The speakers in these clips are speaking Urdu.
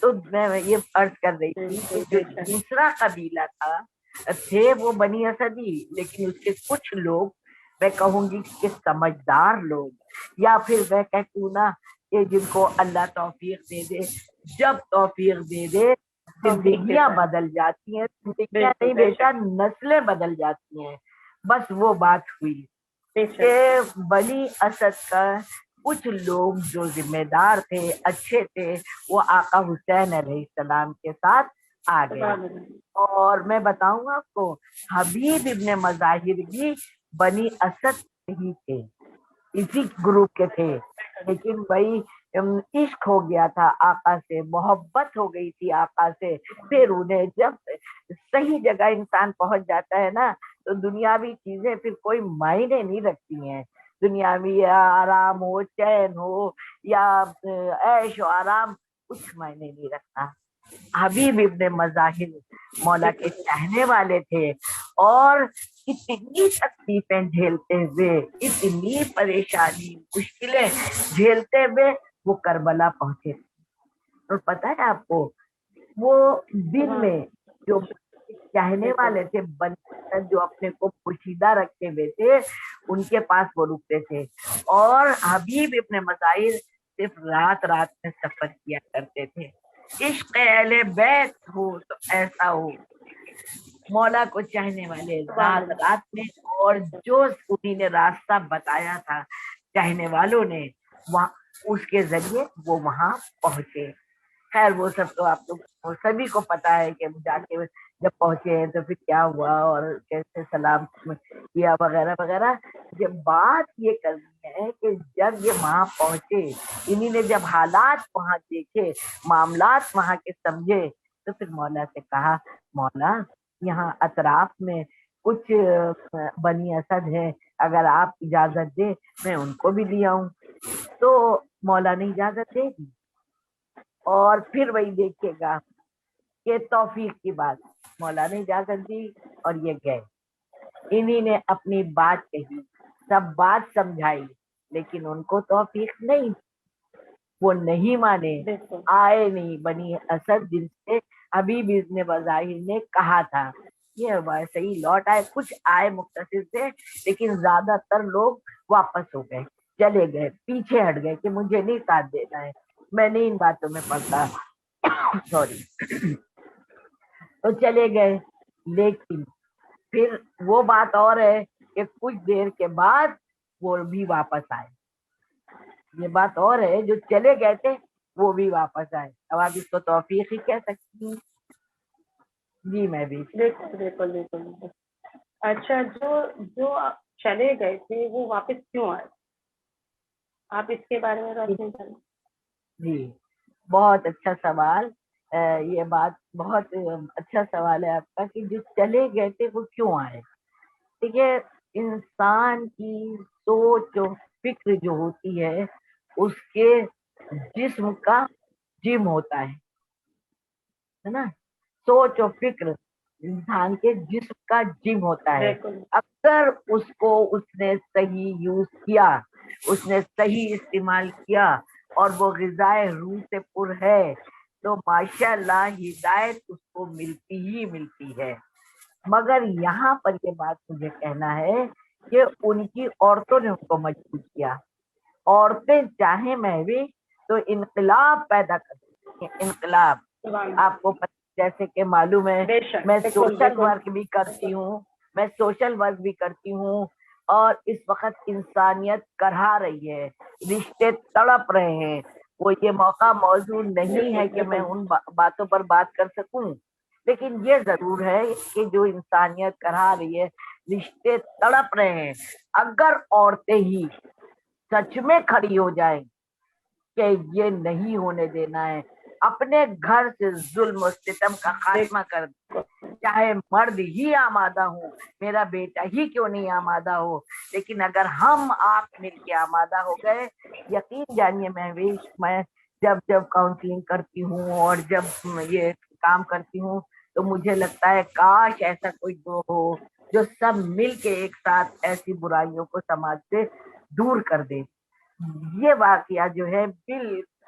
تو میں یہ عرض کر رہی تھی کہ جو دوسرا قبیلہ تھا تھے وہ بنی اسدی، لیکن اس کے کچھ لوگ، میں کہوں گی کہ سمجھدار لوگ، یا پھر میں کہوں نا کہ جن کو اللہ توفیق دے دے، جب توفیق دے دے زندگیاں بدل جاتی ہیں، زندگیاں نہیں بیٹا نسلیں بدل جاتی ہیں. بس وہ بات ہوئی کہ بنی اسد کا کچھ لوگ جو ذمہ دار تھے، اچھے تھے، وہ آقا حسین علیہ السلام کے ساتھ آ گئے. اور میں بتاؤں آپ کو، حبیب ابن مظاہر بھی بنی اسد ہی تھے، اسی گروپ کے تھے، لیکن بھائی عشق ہو گیا تھا آقا سے، محبت ہو گئی تھی آقا سے. پھر انہیں جب صحیح جگہ انسان پہنچ جاتا ہے نا، تو دنیاوی چیزیں پھر کوئی معنی نہیں رکھتی ہیں. دنیاوی آرام ہو، چین ہو، یا عیش و آرام، کچھ معنی نہیں رکھتا. حبیب ابن مظاہر مولا کے چاہنے والے تھے، اور اتنی تکلیفیں جھیلتے ہوئے، اتنی پریشانی مشکلیں جھیلتے ہوئے وہ کربلا پہنچے. اور پتہ ہے آپ کو، وہ دن میں جو چاہنے والے تھے، جو اپنے کو پوشیدہ رکھے ہوئے تھے، ان کے پاس وہ رکتے تھے. اور حبیب ابن مظاہر صرف رات رات میں سفر کیا کرتے تھے. عشق اہل بیت ہو تو ایسا ہو، مولا کو چاہنے والے رات رات میں، اور جو انہیں نے راستہ بتایا تھا چاہنے والوں نے، وہاں اس کے ذریعے وہ وہاں پہنچے. خیر وہ سب تو آپ لوگ سبھی کو پتا ہے کہ جا کے جب پہنچے ہیں تو پھر کیا ہوا اور کیسے سلام کیا وغیرہ وغیرہ. یہ بات یہ کرنی ہے کہ جب یہ وہاں پہنچے، انہی نے جب حالات وہاں دیکھے، معاملات وہاں کے سمجھے، تو پھر مولا سے کہا، مولا یہاں اطراف میں کچھ بنی اسد ہے، اگر آپ اجازت دے میں ان کو بھی لے آؤں. تو مولا نے اجازت دے دی. اور پھر وہی دیکھیے گا کہ توفیق کی بات، مولا نے اجازت دی اور یہ گئے. انہی نے اپنی بات کہی، سب بات سمجھائی، لیکن ان کو توفیق نہیں، وہ نہیں مانے، آئے نہیں. بنی اسد جن سے حبیب ابن مظاہر نے کہا تھا، یہ صحیح لوٹ آئے. کچھ آئے مختصر سے، لیکن زیادہ تر لوگ واپس ہو گئے، چلے گئے، پیچھے ہٹ گئے کہ مجھے نہیں ساتھ دینا ہے، میں نہیں ان باتوں میں پڑتا. سوری. تو چلے گئے. لیکن پھر وہ بات اور ہے کہ کچھ دیر کے بعد وہ بھی واپس آئے. یہ بات اور ہے، جو چلے گئے تھے وہ بھی واپس آئے. اب آپ اس کو توفیق ہی کہہ سکتی ہیں. جی میں بھی بالکل بالکل بالکل. اچھا، جو چلے گئے تھے وہ واپس کیوں آئے؟ آپ اس کے بارے میں روشنی کریں. جی بہت اچھا سوال. یہ بات بہت اچھا سوال ہے آپ کا کہ جو چلے گئے تھے وہ کیوں آئے. دیکھیے، انسان کی سوچ و فکر جو ہوتی ہے، اس کے جسم کا جم ہوتا ہے نا. سوچ و فکر انسان کے جسم کا جم ہوتا ہے. اگر اس کو اس نے صحیح یوز کیا، اس نے صحیح استعمال کیا، اور وہ غذائے روح سے پر ہے، تو ماشاء اللہ ہدایت اس کو ملتی ہی ملتی ہے. مگر یہاں پر یہ بات مجھے کہنا ہے کہ ان کی عورتوں نے ان کو مجبور کیا. عورتیں چاہیں میں بھی تو انقلاب پیدا کر سکتی ہیں. انقلاب آپ کو جیسے کہ معلوم ہے، میں سوشل ورک بھی کرتی ہوں، اور اس وقت انسانیت کرہا رہی ہے، رشتے تڑپ رہے ہیں. وہ یہ موقع موضوع نہیں ہے کہ میں ان باتوں پر بات کر سکوں، لیکن یہ ضرور ہے کہ جو انسانیت کرہا رہی ہے، رشتے تڑپ رہے ہیں. اگر عورتیں ہی سچ میں کھڑی ہو جائیں کہ یہ نہیں ہونے دینا ہے، اپنے گھر سے ظلم و ستم کا خاتمہ کر دیں، چاہے مرد ہی آمادہ ہو، میرا بیٹا ہی کیوں نہیں آمادہ ہو، لیکن اگر ہم آپ مل کے آمادہ ہو گئے، یقین جانیے میں جب کاؤنسلنگ کرتی ہوں اور جب یہ کام کرتی ہوں، تو مجھے لگتا ہے کاش ایسا کوئی ہو جو سب مل کے ایک ساتھ ایسی برائیوں کو سماج سے دور کر دے. یہ واقعہ جو ہے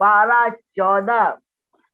12 14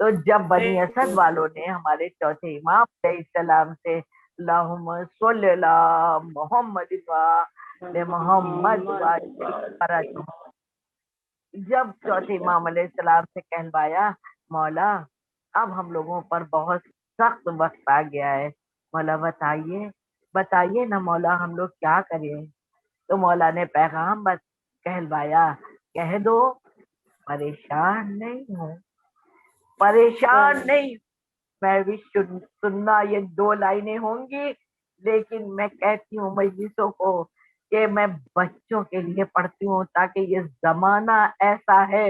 تو جب بنی اسد والوں نے ہمارے چوتھے امام علیہ السلام سے اللہم صلی اللہ محمد محمد جب چوتھے امام علیہ السلام سے کہلوایا مولا اب ہم لوگوں پر بہت سخت وقت آ گیا ہے، مولا بتائیے نا مولا ہم لوگ کیا کریں؟ تو مولا نے پیغام بس کہلوایا، کہہ دو پریشان نہیں ہوں، پریشان نہیں۔ میں بھی سننا یہ 2 لائنیں ہوں گی، لیکن میں کہتی ہوں مجلسوں کو کہ میں بچوں کے لیے پڑھتی ہوں، تاکہ یہ زمانہ ایسا ہے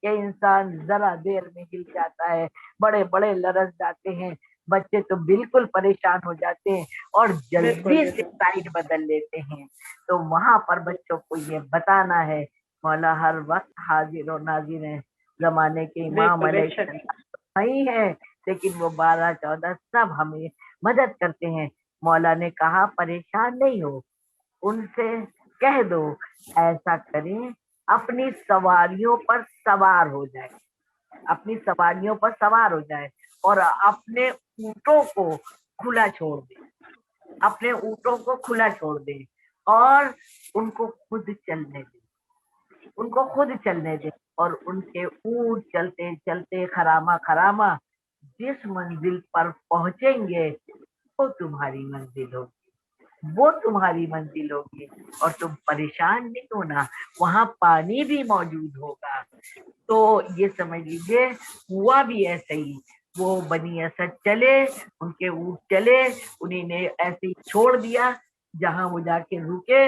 کہ انسان ذرا دیر میں ہل جاتا ہے، بڑے بڑے لرز جاتے ہیں، بچے تو بالکل پریشان ہو جاتے ہیں اور جلدی سے سائڈ بدل لیتے ہیں۔ تو وہاں پر بچوں کو یہ بتانا ہے مولا ہر وقت حاضر و ناظر ہیں، زمانے کے امام علیہ السلام نہیں ہے، لیکن وہ 12-14 سب ہمیں مدد کرتے ہیں۔ مولا نے کہا پریشان نہیں ہو، ان سے کہہ دو ایسا کریں اپنی سواریوں پر سوار ہو جائے، اپنی سواریوں پر سوار ہو جائے اور اپنے اونٹوں کو کھلا چھوڑ دے، اپنے اونٹوں کو کھلا چھوڑ دے اور ان کو خود چلنے دے، ان کو خود چلنے دے، اور ان کے اونٹ چلتے چلتے خرامہ جس منزل پر پہنچیں گے وہ تمہاری منزل ہوگی، وہ تمہاری منزل ہوگی، اور تم پریشان نہیں ہونا، وہاں پانی بھی موجود ہوگا۔ تو یہ سمجھ لیجیے ہوا بھی ایسا ہی، وہ بنی اسد چلے، ان کے اونٹ چلے، انہیں نے ایسے ہی چھوڑ دیا، جہاں وہ جا کے رکے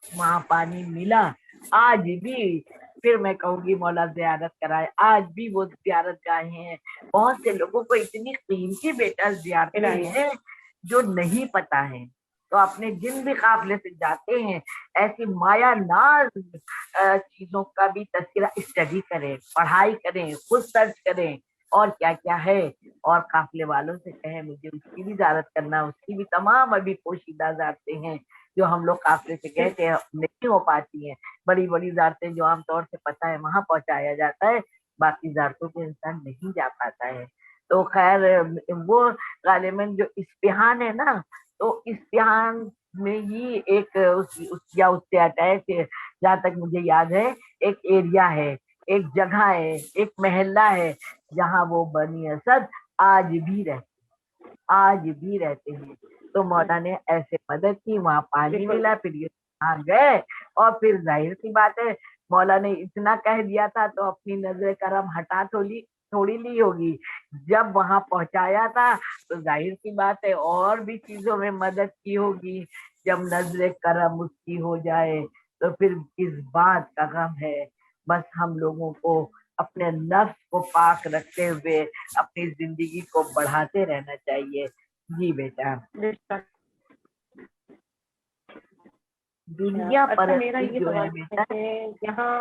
وہاں پانی ملا۔ آج بھی پھر میں کہوں گی مولا زیارت کرائے، آج بھی وہ زیارت گاہیں ہیں، بہت سے لوگوں کو اتنی قیمتی بیٹا زیارتیں ہیں جو نہیں پتا ہے، تو اپنے جن بھی قافلے سے جاتے ہیں ایسی مایا ناز چیزوں کا بھی تذکرہ اسٹڈی کریں، پڑھائی کریں، خود سرچ کریں اور کیا کیا ہے، اور قافلے والوں سے کہیں مجھے اس کی بھی زیارت کرنا، اس کی بھی تمام ابھی پوشیدہ زیارتیں ہیں جو ہم لوگ قافلے سے گئے تھے نہیں ہو پاتی ہیں، بڑی بڑی زیارتیں جو عام طور سے پتہ ہے وہاں پہنچایا جاتا ہے، باقی زیارتوں کو انسان نہیں جا پاتا ہے۔ تو خیر وہ غالباً جو اسپہان ہے نا، تو اسپہان میں ہی ایک اس سے اٹیچ ہے، جہاں تک مجھے یاد ہے ایک ایریا ہے، ایک جگہ ہے، ایک محلہ ہے جہاں وہ بنی اسد آج بھی رہتے ہیں۔ تو مولا نے ایسے مدد کی، وہاں پانی ملا، پھر یہ وہاں گئے، اور پھر ظاہر سی بات ہے مولا نے اتنا کہہ دیا تھا تو اپنی نظر کرم ہٹا تھوڑی لی ہوگی، جب وہاں پہنچایا تھا تو ظاہر سی بات ہے اور بھی چیزوں میں مدد کی ہوگی، جب نظر کرم اس کی ہو جائے تو پھر کس بات کا غم ہے۔ بس ہم لوگوں کو اپنے نفس کو پاک رکھتے ہوئے اپنی زندگی کو بڑھاتے رہنا چاہیے۔ جی بیٹا، دنیا اچھا میرا پرستی یہ جو ہے سوال بیٹا، ہے کہ یہاں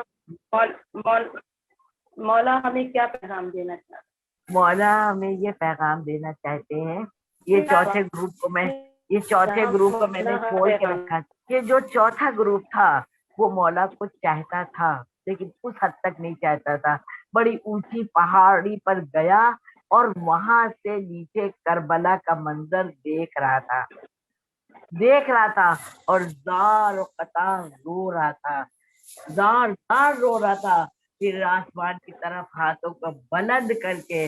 مولا ہمیں کیا پیغام دینا چاہتا ہے؟ مولا ہمیں یہ پیغام دینا چاہتے ہیں، یہ چوتھے گروپ کو میں نے چھوڑ کے رکھا تھا، یہ جو چوتھا گروپ تھا وہ مولا کو چاہتا تھا لیکن اس حد تک نہیں چاہتا تھا، بڑی اونچی پہاڑی پر گیا اور وہاں سے نیچے کربلا کا منظر دیکھ رہا تھا اور زار و قطار رو رہا تھا، پھر آسمان کی طرف ہاتھوں کو بلند کر کے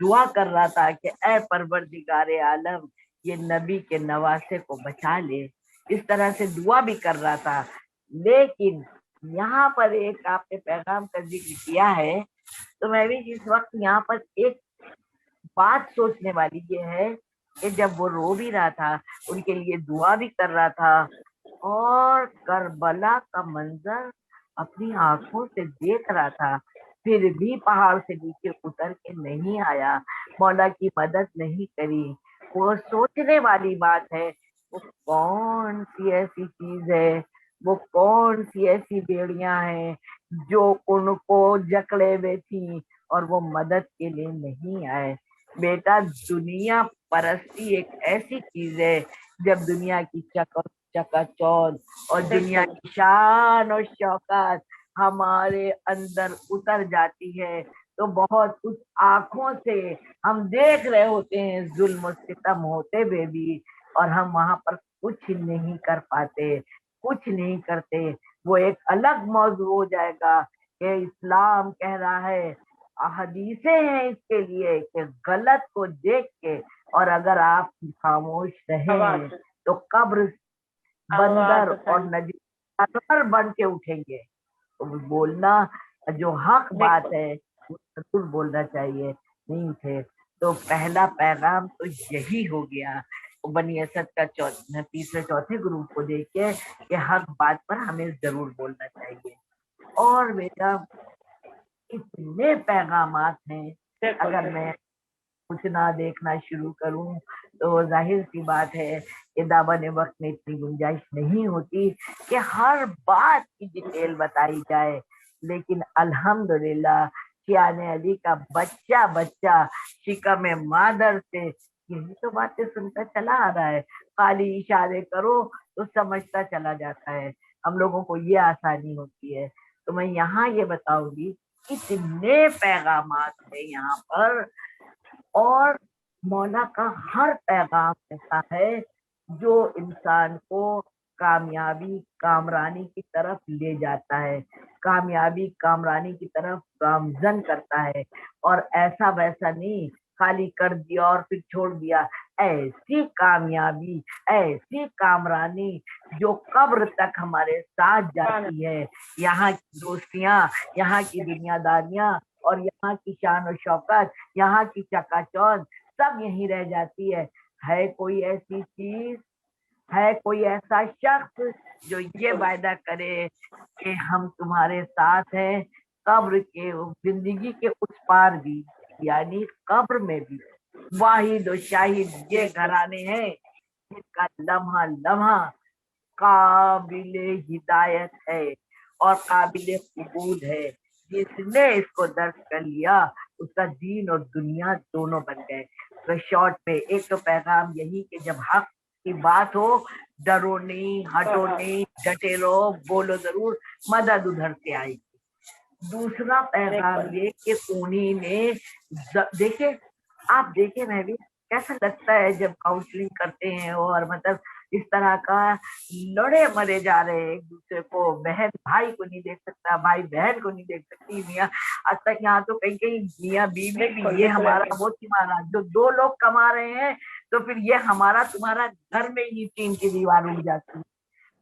دعا کر رہا تھا کہ اے پروردگار عالم یہ نبی کے نواسے کو بچا لے، اس طرح سے دعا بھی کر رہا تھا۔ لیکن یہاں پر ایک آپ نے پیغام کا ذکر کیا ہے، تو میں بھی اس وقت یہاں پر ایک بات سوچنے والی یہ ہے کہ جب وہ رو بھی رہا تھا، ان کے لیے دعا بھی کر رہا تھا اور کربلا کا منظر اپنی آنکھوں سے دیکھ رہا تھا، پھر بھی پہاڑ سے نیچے اتر کے نہیں آیا، مولا کی مدد نہیں کری، وہ سوچنے والی بات ہے وہ کون سی ایسی چیز ہے، وہ کون سی ایسی بیڑیاں ہیں جو ان کو جکڑے ہوئے تھی اور وہ مدد کے لیے نہیں آئے۔ بیٹا دنیا پرستی ایک ایسی چیز ہے، جب دنیا کی چکا چوند اور دنیا کی شان اور شوکات ہمارے اندر اتر جاتی ہے تو بہت کچھ آنکھوں سے ہم دیکھ رہے ہوتے ہیں ظلم و ستم ہوتے ہوئے بھی، اور ہم وہاں پر کچھ نہیں کر پاتے، کچھ نہیں کرتے۔ وہ ایک الگ موضوع ہو جائے گا کہ اسلام کہہ رہا ہے، حدیثیں ہیں اس کے لیے کہ غلط کو دیکھ کے اور اگر آپ خاموش رہیں آواز تو قبر بندر آواز اور اٹھائیں، جانور بن کے اٹھیں گے۔ تو بولنا جو حق بات بالکل ہے وہ ضرور بولنا چاہیے، نہیں تھے تو پہلا پیغام تو یہی ہو گیا بنی اسد کا تیسرے چوتھے گروپ کو دیکھ کے کہ حق بات پر ہمیں ضرور بولنا چاہیے۔ اور بیٹا اتنے پیغامات ہیں، بالکل اگر میں بالکل پوچھنا دیکھنا شروع کروں تو ظاہر سی بات ہے کہ دامن وقت میں اتنی گنجائش نہیں ہوتی کہ ہر بات کی ڈیٹیل بتائی جائے، لیکن الحمدللہ شیان علی کا بچہ بچہ شکم مادر سے یہی تو باتیں سنتا چلا آ رہا ہے، خالی اشارے کرو تو سمجھتا چلا جاتا ہے، ہم لوگوں کو یہ آسانی ہوتی ہے۔ تو میں یہاں یہ بتاؤں گی اتنے پیغامات ہیں یہاں پر، اور مولا کا ہر پیغام ایسا ہے جو انسان کو کامیابی کامرانی کی طرف لے جاتا ہے، کامیابی کامرانی کی طرف گامزن کرتا ہے، اور ایسا ویسا نہیں خالی کر دیا اور پھر چھوڑ دیا۔ ایسی کامیابی، ایسی کامرانی جو قبر تک ہمارے ساتھ جاتی ہے، یہاں کی دوستیاں، یہاں کی دنیا داریاں اور یہاں کی شان و شوکت، یہاں کی چکا چوند سب یہیں رہ جاتی ہے۔ ہے کوئی ایسی چیز، ہے کوئی ایسا شخص جو یہ وعدہ کرے کہ ہم تمہارے ساتھ ہیں قبر کے زندگی کے اس پار بھی، یعنی قبر میں بھی؟ واحد و شاہد یہ گھرانے ہیں جن کا لمحہ لمحہ قابل ہدایت ہے اور قابل قبول ہے۔ جس نے اس کو درک کر لیا اس کا دین اور دنیا دونوں بن گئے۔ تو شارٹ میں ایک تو پیغام یہی کہ جب حق کی بات ہو ڈرو نہیں، ہٹو نہیں، ڈٹے رہو، بولو ضرور، مدد ادھر سے آئے گی۔ دوسرا پیغام بالکل یہ کہ انہی نے دیکھے، آپ دیکھیں میں بھی کیسا لگتا ہے جب کاؤنسلنگ کرتے ہیں اور مطلب اس طرح کا لڑے مرے جا رہے ہیں ایک دوسرے کو، بہن بھائی کو نہیں دیکھ سکتا، بھائی بہن کو نہیں دیکھ سکتی، میاں اب تک یہاں تو کہیں کہیں میاں بیوی بھی بالکل یہ بالکل ہمارا وہ تمہارا، جو دو لوگ کما رہے ہیں تو پھر یہ ہمارا تمہارا گھر میں ہی ٹین کی دیوار اڑ جاتی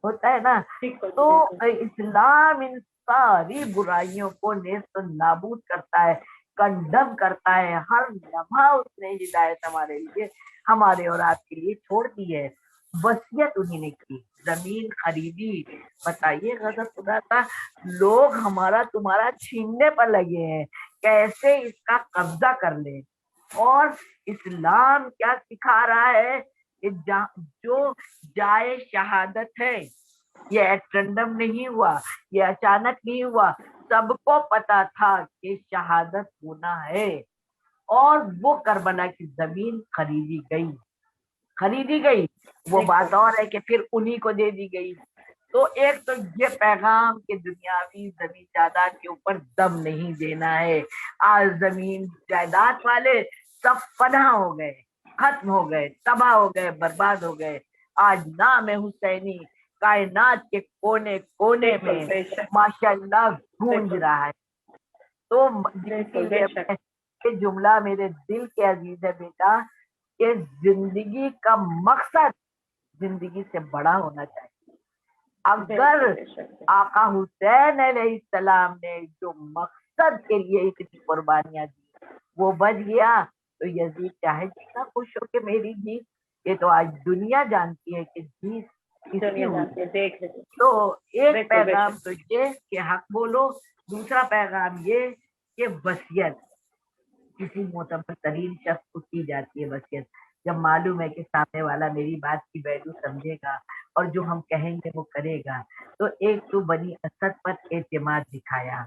ہوتا ہے نا۔ بالکل تو بالکل اسلام ان ساری برائیوں کو نیست و نابود کرتا ہے، کنڈم کرتا ہے۔ ہر لمحہ اس نے ہدایت ہمارے لیے، ہمارے اور آپ کے لیے چھوڑ دی ہے۔ وصیت انہی نے کی، زمین خریدی، بتائیے غضب خدا کا، لوگ ہمارا تمہارا چھیننے پر لگے ہیں کیسے اس کا قبضہ کر لیں۔ اور اسلام کیا سکھا رہا ہے کہ جو جائے شہادت ہے یہ ایکسٹینڈم نہیں ہوا، یہ اچانک نہیں ہوا، سب کو پتا تھا کہ شہادت ہونا ہے، اور وہ کربلا کی زمین خریدی گئی۔ وہ بات اور ہے کہ پھر انہی کو دے دی گئی۔ تو ایک تو یہ پیغام کہ دنیاوی زمین جائیداد کے اوپر دم نہیں دینا ہے۔ آج زمین جائیداد والے سب فنا ہو گئے، ختم ہو گئے، تباہ ہو گئے، برباد ہو گئے۔ آج نام حسینی کائنات کے کونے کونے بالکل میں بے شک ماشاء اللہ گونج بالکل رہا ہے۔ تو اسی بالکل بے لیے شک یہ جملہ میرے دل کے عزیز ہے بیٹا کہ زندگی کا مقصد زندگی سے بڑا ہونا چاہیے۔ اگر بالکل بے شک آقا حسین علیہ السلام نے جو مقصد کے لیے اتنی قربانیاں دی وہ بچ گیا تو یزید چاہے جتنا خوش ہو کہ میری جیت، یہ تو آج دنیا جانتی ہے کہ جیت کس کی دنیا ہوئی۔ جانتی ہے، دیکھ رہے تو ایک بالکل بے پیغام شک تو یہ کہ حق بولو، دوسرا پیغام یہ کہ وصیت کسی معتبر ترین شخص کو کی جاتی ہے۔ وصیت جب معلوم ہے کہ سامنے والا میری بات کی ویلیو سمجھے گا اور جو ہم کہیں گے وہ کرے گا، تو ایک تو بنی اسد پر اعتماد دکھایا،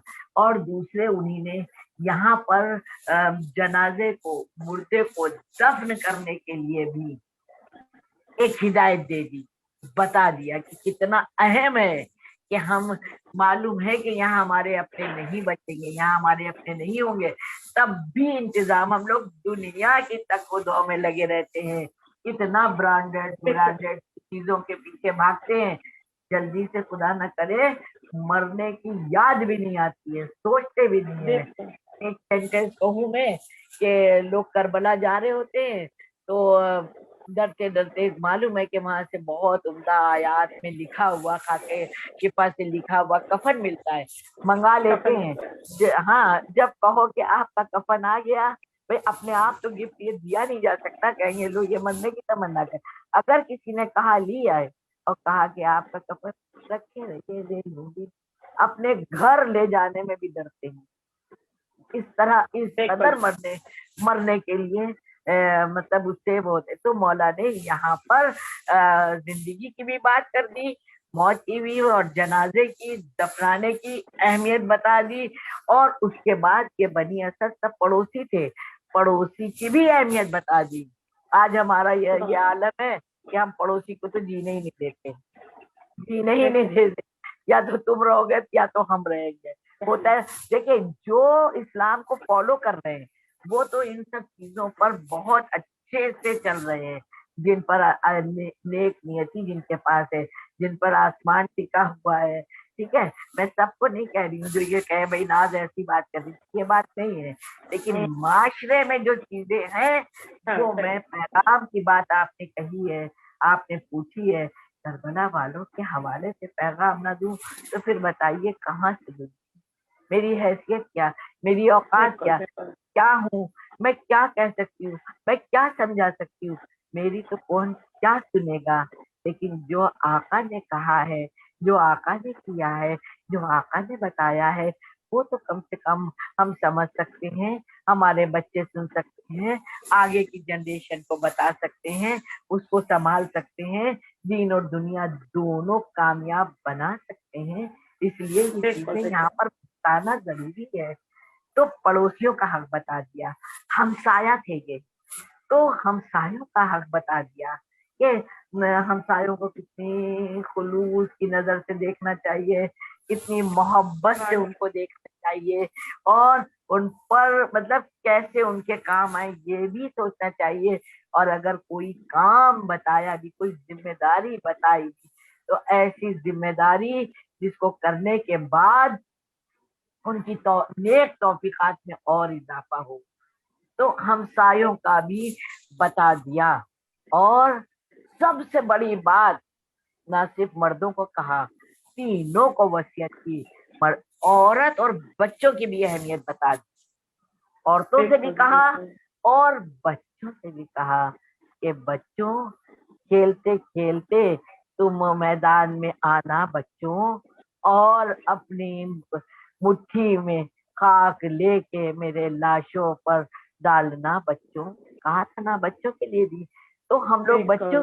اور دوسرے انہی نے یہاں پر جنازے کو، مردے کو دفن کرنے کے لیے بھی ایک ہدایت دے دی، بتا دیا کہ کتنا اہم ہے کہ ہم معلوم ہے کہ یہاں ہمارے اپنے نہیں بچیں گے, یہاں ہمارے اپنے نہیں ہوں گے, تب بھی انتظام ہم لوگ دنیا کی تک و دو میں لگے رہتے ہیں, اتنا برانڈیڈ چیزوں کے پیچھے بھاگتے ہیں, جلدی سے خدا نہ کرے مرنے کی یاد بھی نہیں آتی ہے, سوچتے بھی نہیں ہے. ایک سینٹینس کہوں میں کہ لوگ کربلا جا رہے ہوتے ہیں تو ڈرتے ڈرتے, معلوم ہے کہ وہاں سے بہت عمدہ آیات میں لکھا ہوا خاکے شفا سے لکھا ہوا کفن ملتا ہے, منگا لیتے ہیں. ہاں, جب کہو کہ آپ کا کفن آ گیا, بھائی اپنے آپ تو گفٹ یہ دیا نہیں جا سکتا, کہیں گے لوگ یہ مرنے کی تمنا کر. اگر کسی نے کہا لی آئے اور کہا کہ آپ کا کفن رکھے رکھے دے لوں گی, اپنے گھر لے جانے میں بھی ڈرتے ہیں. اس طرح اس قدر مرنے کے لیے مطلب اس سے وہ ہوتے. تو مولا نے یہاں پر زندگی کی بھی بات کر دی, موت کی بھی, اور جنازے کی دفنانے کی اہمیت بتا دی, اور اس کے بعد یہ بنی اسد سب پڑوسی تھے, پڑوسی کی بھی اہمیت بتا دی. آج ہمارا یہ عالم ہے کہ ہم پڑوسی کو تو جینے ہی نہیں دیتے, جینے ہی نہیں دیتے, یا تو تم رہو گے یا تو ہم رہیں گے. ہوتا ہے دیکھیں, جو اسلام کو فالو کر رہے ہیں وہ تو ان سب چیزوں پر بہت اچھے سے چل رہے ہیں, جن پر نیک نیتی جن کے پاس ہے, جن پر آسمان ٹکا ہوا ہے. ٹھیک ہے, میں سب کو نہیں کہہ رہی ہوں جو یہ کہے بھائی ناز ایسی بات کر رہی, یہ بات نہیں ہے, لیکن معاشرے میں جو چیزیں ہیں وہ میں پیغام کی بات آپ نے کہی ہے, آپ نے پوچھی ہے, کربلا والوں کے حوالے سے پیغام نہ دوں تو پھر بتائیے کہاں سے دوں؟ میری حیثیت کیا, میری اوقات کیا ہوں, میں کیا کہہ سکتی ہوں, میں کیا سمجھا سکتی ہوں؟ میری تو کون کیا سنے گا. لیکن جو آقا نے کہا ہے, جو آقا نے کیا ہے, جو آقا نے بتایا ہے, وہ تو کم سے کم ہم سمجھ سکتے ہیں, ہمارے بچے سن سکتے ہیں, آگے کی جنریشن کو بتا سکتے ہیں, اس کو سنبھال سکتے ہیں, دین اور دنیا دونوں کامیاب بنا سکتے ہیں. اس لیے یہ چیزیں یہاں پر بتانا ضروری ہے. تو پڑوسیوں کا حق بتا دیا, ہمسایہ تھے یہ, تو ہمسایوں کا حق بتا دیا کہ ہمسایوں کو کتنی خلوص کی نظر سے دیکھنا چاہیے, کتنی محبت سے ان کو دیکھنا چاہیے, اور ان پر مطلب کیسے ان کے کام آئے یہ بھی سوچنا چاہیے. اور اگر کوئی کام بتایا بھی, کوئی ذمہ داری بتائی بھی, تو ایسی ذمہ داری جس کو کرنے کے بعد ان کی نیک توفیقات میں اور اضافہ ہو. تو ہمسایوں کا بھی بتا دیا. اور سب سے بڑی بات, نہ صرف مردوں کو کہا, تینوں کو وصیت کی, عورت اور بچوں کی بھی اہمیت بتا دی. عورتوں سے بھی کہا اور بچوں سے بھی کہا کہ بچوں کھیلتے کھیلتے تم میدان میں آنا بچوں, اور اپنی مٹھی میں خاک لے کے میرے لاشوں پر ڈالنا بچوں. کہا تھا نا بچوں کے لیے بھی. تو ہم لوگ بچوں,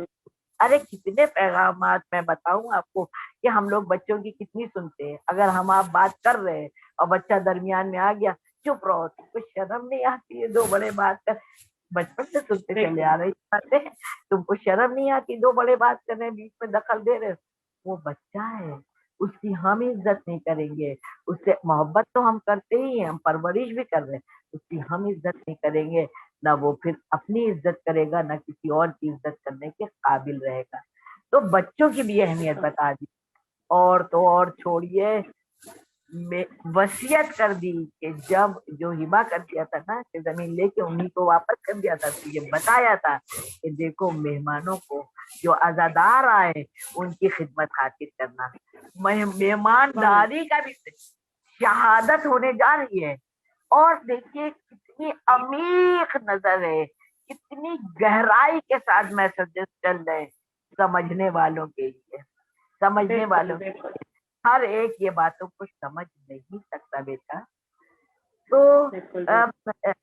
ارے کتنے پیغامات میں بتاؤں آپ کو کہ ہم لوگ بچوں کی کتنی سنتے ہیں. اگر ہم آپ بات کر رہے ہیں اور بچہ درمیان میں آ گیا, چپ رہو, تم کو شرم نہیں آتی ہے دو بڑے بات کر, بچپن سے سنتے چلے آ رہی باتیں, تم کو شرم نہیں آتی دو بڑے بات کر رہے ہیں, بیچ میں دخل دے رہے. وہ بچہ ہے, اس کی ہم عزت نہیں کریں گے, اس سے محبت تو ہم کرتے ہی ہیں, ہم پرورش بھی کر رہے ہیں, اس کی ہم عزت نہیں کریں گے, نہ وہ پھر اپنی عزت کرے گا, نہ کسی اور کی عزت کرنے کے قابل رہے گا. تو بچوں کی بھی اہمیت بتا دی. اور تو اور چھوڑیے, وصیت کر دی کہ جب جو ہبا کر دیا تھا نا کہ زمین لے کے انہیں کو واپس کر دیا تھا, تو یہ بتایا تھا کہ دیکھو مہمانوں کو جو عزادار آئے ان کی خدمت خاطر کرنا. مہمانداری کا بھی شہادت ہونے جا رہی ہے. اور دیکھیے کتنی عمیق نظر ہے, کتنی گہرائی کے ساتھ میسجز چل رہے سمجھنے والوں کے لیے, سمجھنے والوں کے لیے. ہر ایک یہ باتوں کو سمجھ نہیں سکتا بیٹا. تو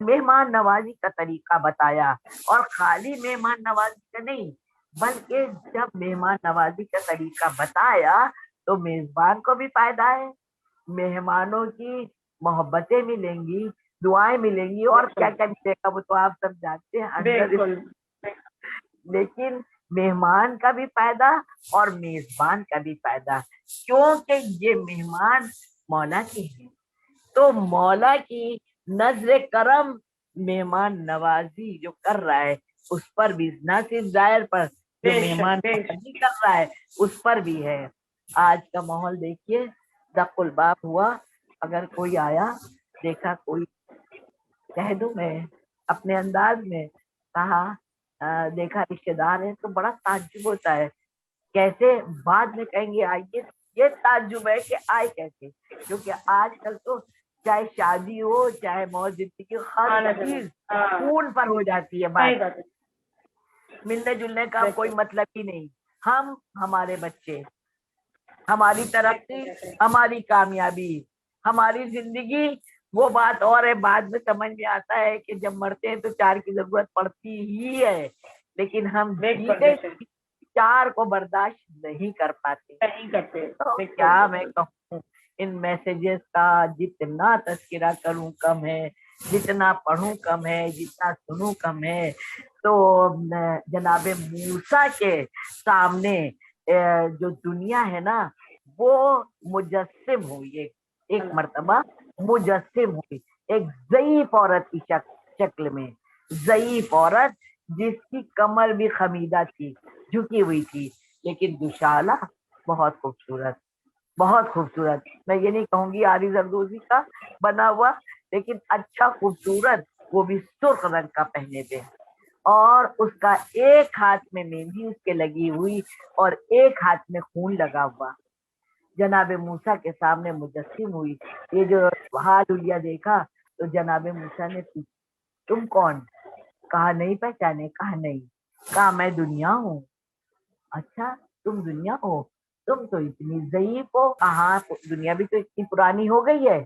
مہمان نوازی کا طریقہ بتایا, اور خالی مہمان نوازی کا نہیں بلکہ جب مہمان نوازی کا طریقہ بتایا تو میزبان کو بھی فائدہ ہے, مہمانوں کی محبتیں ملیں گی, دعائیں ملیں گی, اور کیا کیا ملے گا وہ تو آپ سب جانتے ہیں. لیکن مہمان کا بھی فائدہ اور میزبان کا بھی فائدہ، کیونکہ یہ مہمان مولا کے ہیں، تو مولا کی نظر کرم مہمان نوازی جو کر رہا ہے اس پر بھی، نہ صرف ظاہر پر جو مہمان نوازی کر رہا ہے اس پر بھی ہے۔ آج کا ماحول دیکھیے، دق الباب ہوا، اگر کوئی آیا، دیکھا کوئی، کہہ دوں میں اپنے انداز میں کہا دیکھا رشتے دار ہے تو بڑا تعجب ہوتا ہے، کیسے بعد میں کہیں گے آئیے، یہ تعجب ہے کہ آئے کیسے، کیونکہ آج کل تو چاہے شادی ہو چاہے موت زندگی، ہر چیز فون پر ہو جاتی ہے بات، ملنے جلنے کا کوئی مطلب ہی نہیں۔ ہم، ہمارے بچے، ہماری ترقی، ہماری کامیابی، ہماری زندگی، وہ بات اور ہے، بعد میں سمجھ میں آتا ہے کہ جب مرتے ہیں تو چار کی ضرورت پڑتی ہی ہے، لیکن ہم جیتے چار کو برداشت نہیں کر پاتے۔ تو کیا میں کہوں، ان میسیجز کا جتنا تذکرہ کروں کم ہے، جتنا پڑھوں کم ہے، جتنا سنوں کم ہے۔ تو جناب موسیٰ کے سامنے جو دنیا ہے نا وہ مجسم ہوئی، ایک مرتبہ مجسم ہوئی ایک ضعیف عورت کی شکل میں، ضعیف عورت جس کی کمر بھی خمیدہ تھی، جھکی ہوئی تھی، لیکن دوشالہ بہت خوبصورت، بہت خوبصورت۔ میں یہ نہیں کہوں گی آری زردوزی کا بنا ہوا، لیکن اچھا خوبصورت، وہ بھی سرخ رنگ کا پہنے تھے، اور اس کا ایک ہاتھ میں مہندی اس کے لگی ہوئی اور ایک ہاتھ میں خون لگا ہوا، جناب موسیٰ کے سامنے مجسم ہوئی۔ یہ جو حال حلیہ دیکھا تو جناب موسیٰ نے پوچھا تم کون؟ کہا نہیں پہچانے، کہا نہیں، کہا میں دنیا ہوں۔ اچھا تم دنیا ہو، تم تو اتنی ضعیف ہو، کہاں دنیا بھی تو اتنی پرانی ہو گئی ہے،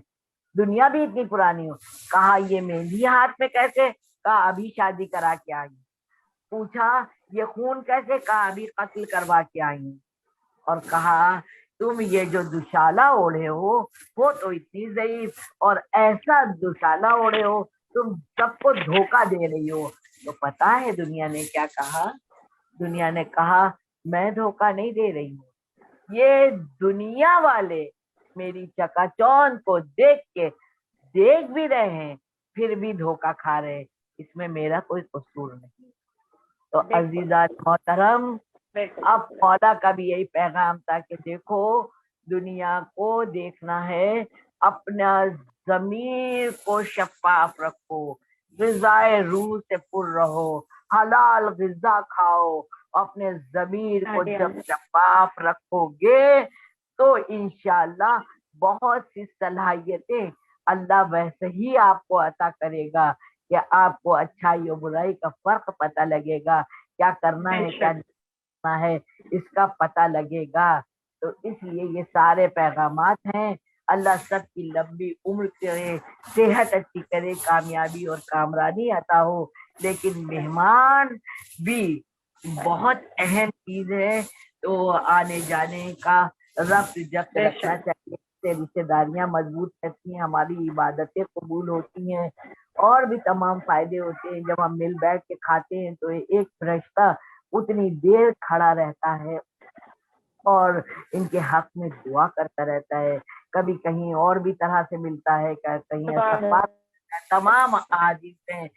دنیا بھی اتنی پرانی ہو، کہا یہ مہندی ہاتھ میں کیسے؟ کہا ابھی شادی کرا کے آئی۔ پوچھا یہ خون کیسے؟ کہا ابھی قتل کروا کے آئی۔ اور کہا تم یہ جو دوشالہ اوڑھے ہو وہ تو اتنی ضعیف، اور ایسا دوشالہ اوڑھے ہو تم سب کو دھوکہ دے رہی ہو۔ تو پتا ہے دنیا نے کیا کہا؟ دنیا نے کہا میں دھوکہ نہیں دے رہی ہوں، یہ دنیا والے میری چکا چوند کو دیکھ بھی رہے ہیں پھر بھی دھوکہ کھا رہے، اس میں میرا کوئی قصور نہیں۔ تو عزیزان محترم، اب مولا کا بھی یہی پیغام تھا کہ دیکھو دنیا کو دیکھنا ہے، اپنا ضمیر کو شفاف رکھو، غذائے روح سے پر رہو، حلال غذا کھاؤ، اپنے ضمیر کو جب شفاف رکھو گے تو انشاءاللہ بہت سی صلاحیتیں اللہ ویسے ہی آپ کو عطا کرے گا کہ آپ کو اچھائی و برائی کا فرق پتہ لگے گا، کیا کرنا ہے کیا نہیں ہے اس کا پتہ لگے گا۔ تو اس لیے یہ سارے پیغامات ہیں، اللہ سب کی لمبی عمر کرے، صحت اچھی کرے، کامیابی اور کامرانی عطا ہو۔ لیکن مہمان بھی بہت اہم چیز ہے، تو آنے جانے کا ربط جب رکھنا چاہیے، رشتے داریاں مضبوط رہتی ہیں، ہماری عبادتیں قبول ہوتی ہیں، اور بھی تمام فائدے ہوتے ہیں۔ جب ہم مل بیٹھ کے کھاتے ہیں تو ایک فرشتہ اتنی دیر کھڑا رہتا ہے اور ان کے حق میں دعا کرتا رہتا ہے، کبھی کہیں اور بھی طرح سے ملتا ہے، کہیں استغفار، تمام احادیث ہیں،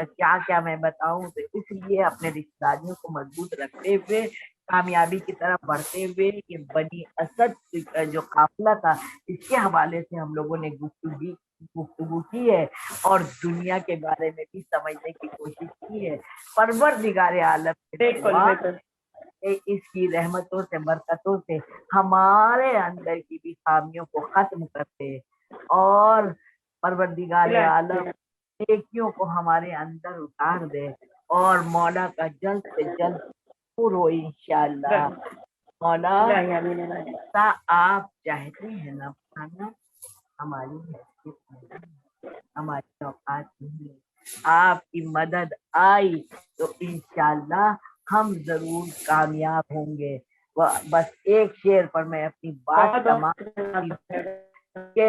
کیا کیا میں بتاؤں۔ تو اس لیے اپنے رشتہ داریوں کو مضبوط رکھتے ہوئے، کامیابی کی طرف بڑھتے ہوئے، یہ بنی اسد جو قافلہ تھا اس کے حوالے سے ہم لوگوں نے گفتگو کی ہے، اور دنیا کے بارے میں بھی سمجھنے کی کوشش کی ہے۔ پروردگار عالم سے دعا اس کی رحمتوں سے، برکتوں سے ہمارے اندر کی بھی خامیوں کو ختم کرتے، اور پروردگار عالم نیکیوں کو ہمارے اندر اتار دے، اور مولا کا جلد سے جلد پور ہو انشاءاللہ۔ مولا آپ چاہتے ہیں نا کھانا، ہماری حیثیت نہیں، ہماری اوقات نہیں، آپ کی مدد آئی تو انشاءاللہ ہم ضرور کامیاب ہوں گے۔ بس ایک شعر پر میں اپنی بات تمام کہ